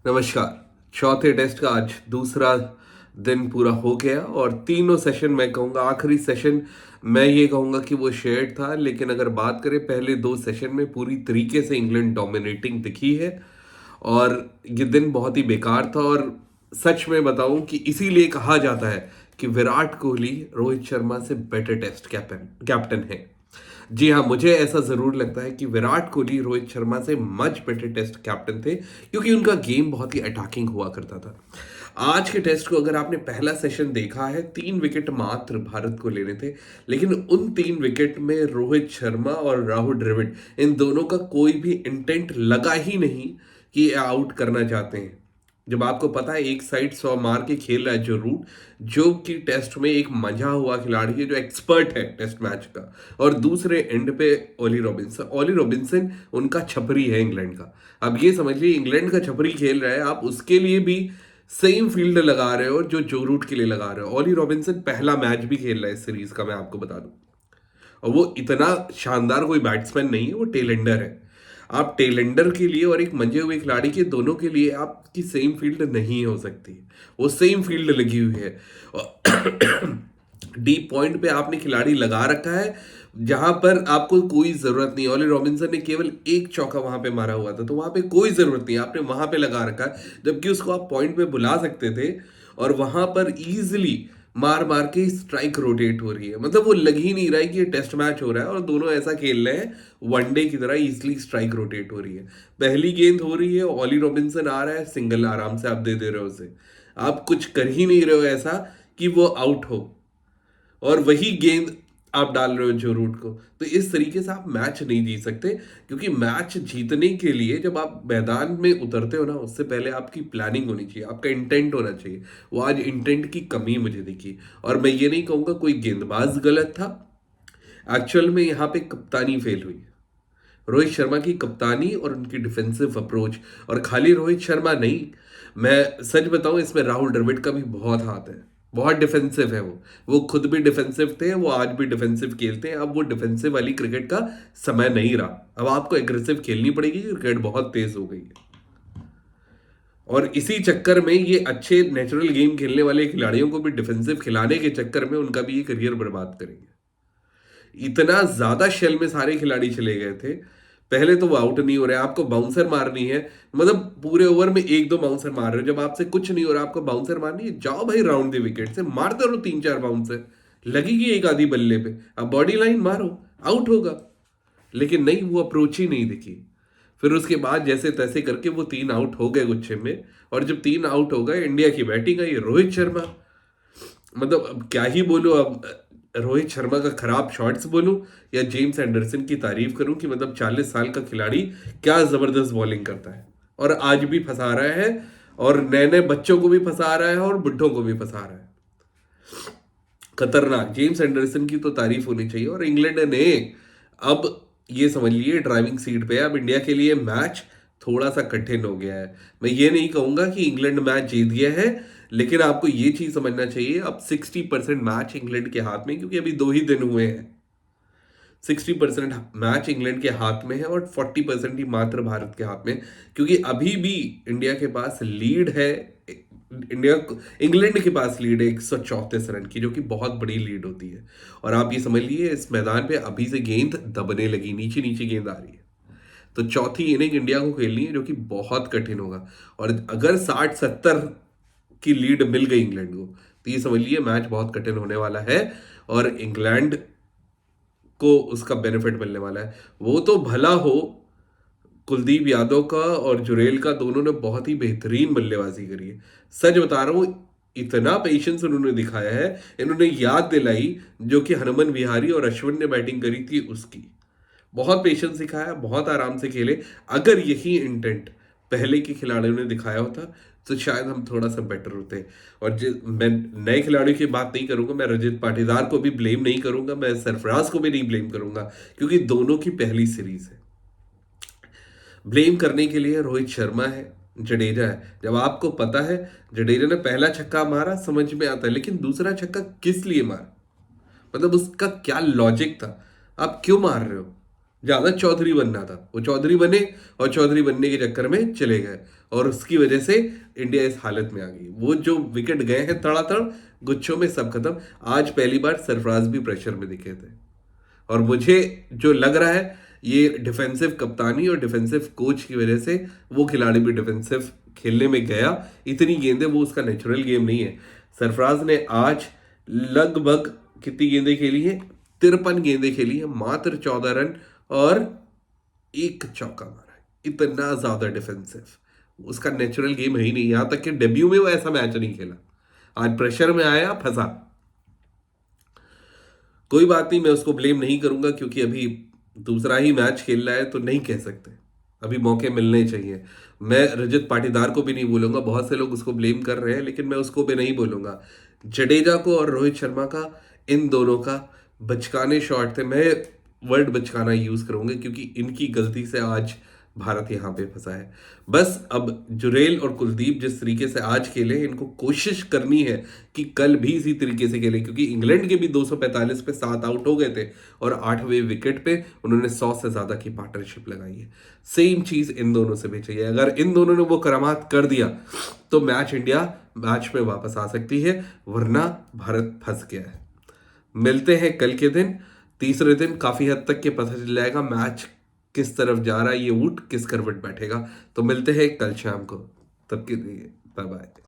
नमस्कार। चौथे टेस्ट का आज दूसरा दिन पूरा हो गया और तीनों सेशन मैं कहूँगा आखिरी सेशन मैं ये कहूँगा कि वो शेयर्ड था, लेकिन अगर बात करें पहले दो सेशन में पूरी तरीके से इंग्लैंड डोमिनेटिंग दिखी है और ये दिन बहुत ही बेकार था। और सच में बताऊं कि इसीलिए कहा जाता है कि विराट कोहली रोहित शर्मा से बेटर टेस्ट कैप्टन कैप्टन है। जी हाँ, मुझे ऐसा जरूर लगता है कि विराट कोहली रोहित शर्मा से मच बेटर टेस्ट कैप्टन थे, क्योंकि उनका गेम बहुत ही अटैकिंग हुआ करता था। आज के टेस्ट को अगर आपने पहला सेशन देखा है, 3 विकेट मात्र भारत को लेने थे, लेकिन उन 3 विकेट में रोहित शर्मा और राहुल द्रविड़ इन दोनों का कोई भी इंटेंट लगा ही नहीं कि ये आउट करना चाहते हैं। जब आपको पता है एक साइड 100 मार के खेल रहा है जो रूट, जो कि टेस्ट में एक मजा हुआ खिलाड़ी है, जो एक्सपर्ट है टेस्ट मैच का, और दूसरे एंड पे ओली रॉबिन्सन उनका छपरी है इंग्लैंड का। अब ये समझ लीजिए इंग्लैंड का छपरी खेल रहा है, आप उसके लिए भी सेम फील्ड लगा रहे हो जो रूट के लिए लगा रहे हो। ओली रॉबिन्सन पहला मैच भी खेल रहा है इस सीरीज का, मैं आपको बता दूं। और वो इतना शानदार कोई बैट्समैन नहीं है, वो टेलेंडर है। आप टेलेंडर के लिए और एक मंजे हुए खिलाड़ी के दोनों के लिए आपकी सेम फील्ड नहीं हो सकती। वो सेम फील्ड लगी हुई है और डीप पॉइंट पे आपने खिलाड़ी लगा रखा है जहां पर आपको कोई जरूरत नहीं है। ओली रॉबिन्सन ने केवल एक चौका वहां पे मारा हुआ था, तो वहां पे कोई जरूरत नहीं, आपने वहां पे लगा रखा है, जबकि उसको आप पॉइंट पे बुला सकते थे। और वहां पर इजीली मार मार के स्ट्राइक रोटेट हो रही है, मतलब वो लग ही नहीं रहा है कि ये टेस्ट मैच हो रहा है और दोनों ऐसा खेल रहे हैं वनडे की तरह, इजीली स्ट्राइक रोटेट हो रही है। पहली गेंद हो रही है, ओली रॉबिन्सन आ रहा है, सिंगल आराम से आप दे दे रहे हो उसे। आप कुछ कर ही नहीं रहे हो ऐसा कि वो आउट हो, और वही गेंद आप डाल रहे हो जो रूट को। तो इस तरीके से आप मैच नहीं जीत सकते, क्योंकि मैच जीतने के लिए जब आप मैदान में उतरते हो ना, उससे पहले आपकी प्लानिंग होनी चाहिए, आपका इंटेंट होना चाहिए। वो आज इंटेंट की कमी मुझे दिखी। और मैं ये नहीं कहूंगा कोई गेंदबाज गलत था, एक्चुअल में यहाँ पे कप्तानी फेल हुई। रोहित शर्मा की कप्तानी और उनकी डिफेंसिव अप्रोच, और खाली रोहित शर्मा नहीं, मैं सच बताऊं इसमें राहुल द्रविड़ का भी बहुत हाथ है। बहुत डिफेंसिव है वो खुद भी डिफेंसिव थे, वो आज भी डिफेंसिव खेलते हैं। अब वो डिफेंसिव वाली क्रिकेट का समय नहीं रहा, अब आपको एग्रेसिव खेलनी पड़ेगी, क्रिकेट बहुत तेज हो गई है। और इसी चक्कर में ये अच्छे नेचुरल गेम खेलने वाले खिलाड़ियों को भी डिफेंसिव खिलाने के चक्कर में उनका भी ये करियर बर्बाद करेंगे। इतना ज्यादा शेल में सारे खिलाड़ी चले गए थे। पहले तो वो आउट नहीं हो रहे, आपको बाउंसर मारनी है, मतलब पूरे ओवर में एक दो बाउंसर मार रहे हो। जब आपसे कुछ नहीं हो रहा, आपको बाउंसर मारनी है, जाओ भाई राउंड द विकेट से मारते रहो, 3-4 बाउंसर लगेगी एक आधी बल्ले पे, अब बॉडी लाइन मारो, आउट होगा। लेकिन नहीं, वो अप्रोच ही नहीं दिखी। फिर उसके बाद जैसे तैसे करके वो 3 आउट हो गए गुच्छे में। और जब 3 आउट हो गए, इंडिया की बैटिंग आई, रोहित शर्मा, मतलब अब क्या ही बोलूं। अब रोहित शर्मा का खराब शॉट्स बोलूं या जेम्स एंडरसन की तारीफ करूं कि मतलब 40 साल का खिलाड़ी क्या जबरदस्त बॉलिंग करता है, और आज भी फंसा रहा है, और नए नए बच्चों को भी फंसा रहा है और बुढ़ों को भी फंसा रहा है। खतरनाक जेम्स एंडरसन की तो तारीफ होनी चाहिए। और इंग्लैंड ने अब ये समझ लिए ड्राइविंग सीट पे है। अब इंडिया के लिए मैच थोड़ा सा कठिन हो गया है। मैं ये नहीं कहूंगा कि इंग्लैंड मैच जीत गया है, लेकिन आपको ये चीज समझना चाहिए, अब 60% मैच इंग्लैंड के हाथ में, क्योंकि अभी 2 ही दिन हुए हैं। 60% मैच इंग्लैंड के हाथ में है और 40% ही मात्र भारत के हाथ में, क्योंकि अभी भी इंडिया के पास लीड है। इंडिया इंग्लैंड के पास लीड है 134 रन की, जो कि बहुत बड़ी लीड होती है। और आप ये समझ लीजिए इस मैदान पे अभी से गेंद दबने लगी, नीचे नीचे गेंद आ रही है। तो चौथी इनिंग इंडिया को खेलनी है, जो कि बहुत कठिन होगा। और अगर 60-70 की लीड मिल गई इंग्लैंड को, तो ये समझ लीजिए मैच बहुत कठिन होने वाला है, और इंग्लैंड को उसका बेनिफिट मिलने वाला है। वो तो भला हो, कुलदीप यादव का और जुरेल का, दोनों ने बहुत ही बेहतरीन बल्लेबाजी करी है। सच बता रहा हूं, इतना पेशेंस उन्होंने दिखाया है, इन्होंने याद दिलाई जो कि हनुमन विहारी और अश्विन ने बैटिंग करी थी उसकी। बहुत पेशेंस दिखाया, बहुत आराम से खेले। अगर यही इंटेंट पहले के खिलाड़ियों ने दिखाया होता, तो शायद हम थोड़ा सा बेटर होते। और मैं नए खिलाड़ियों की बात नहीं करूंगा, मैं रजत पाटीदार को भी ब्लेम नहीं करूंगा, मैं सरफराज को भी नहीं ब्लेम करूंगा, क्योंकि दोनों की पहली सीरीज है। ब्लेम करने के लिए रोहित शर्मा है, जडेजा है। जब आपको पता है जडेजा ने पहला छक्का मारा, समझ में आता है, लेकिन दूसरा छक्का किस लिए मारा, मतलब उसका क्या लॉजिक था, आप क्यों मार रहे हो। ज्यादा चौधरी बनना था, वो चौधरी बने और चौधरी बनने के चक्कर में चले गए और उसकी वजह से इंडिया इस हालत में आ गई। वो जो विकेट गए हैं तड़ातड़ गुच्छों में सब खत्म। आज पहली बार सरफराज भी प्रेशर में दिखे थे और मुझे जो लग रहा है ये डिफेंसिव कप्तानी और डिफेंसिव कोच की वजह से वो खिलाड़ी भी डिफेंसिव खेलने में गया। इतनी गेंदें, वो उसका नेचुरल गेम नहीं है। सरफराज ने आज लगभग कितनी गेंदें खेली हैं? 53 गेंदें खेली है, मात्र 14 रन और एक चौका मारा है। इतना ज्यादा डिफेंसिव उसका नेचुरल गेम है ही नहीं। यहां तक कि डेब्यू में वो ऐसा मैच नहीं खेला, आज प्रेशर में आया, फंसा। कोई बात नहीं, मैं उसको ब्लेम नहीं करूंगा क्योंकि अभी दूसरा ही मैच खेल रहा है तो नहीं कह सकते, अभी मौके मिलने चाहिए। मैं रजत पाटीदार को भी नहीं बोलूंगा, बहुत से लोग उसको ब्लेम कर रहे हैं लेकिन मैं उसको भी नहीं बोलूंगा। जडेजा को और रोहित शर्मा का, इन दोनों का बचकाने शॉट थे। मैं वर्ड बचकाना यूज करूंगा क्योंकि इनकी गलती से आज भारत यहाँ पे फंसा है। बस अब जुरेल और कुलदीप जिस तरीके से आज खेले, इनको कोशिश करनी है कि कल भी इसी तरीके से खेले, क्योंकि इंग्लैंड के भी 245 पे 7 आउट हो गए थे और 8वें विकेट पे उन्होंने 100 से ज्यादा की पार्टनरशिप लगाई है। सेम चीज इन दोनों से भी चाहिए। अगर इन दोनों ने वो करामात कर दिया तो इंडिया मैच में वापस आ सकती है, वरना भारत फंस गया है। मिलते हैं कल के दिन, तीसरे दिन काफी हद तक के पता चल जाएगा मैच किस तरफ जा रहा है, ये ऊंट किस करवट बैठेगा। तो मिलते हैं कल शाम को, तब के लिए बाय बाय।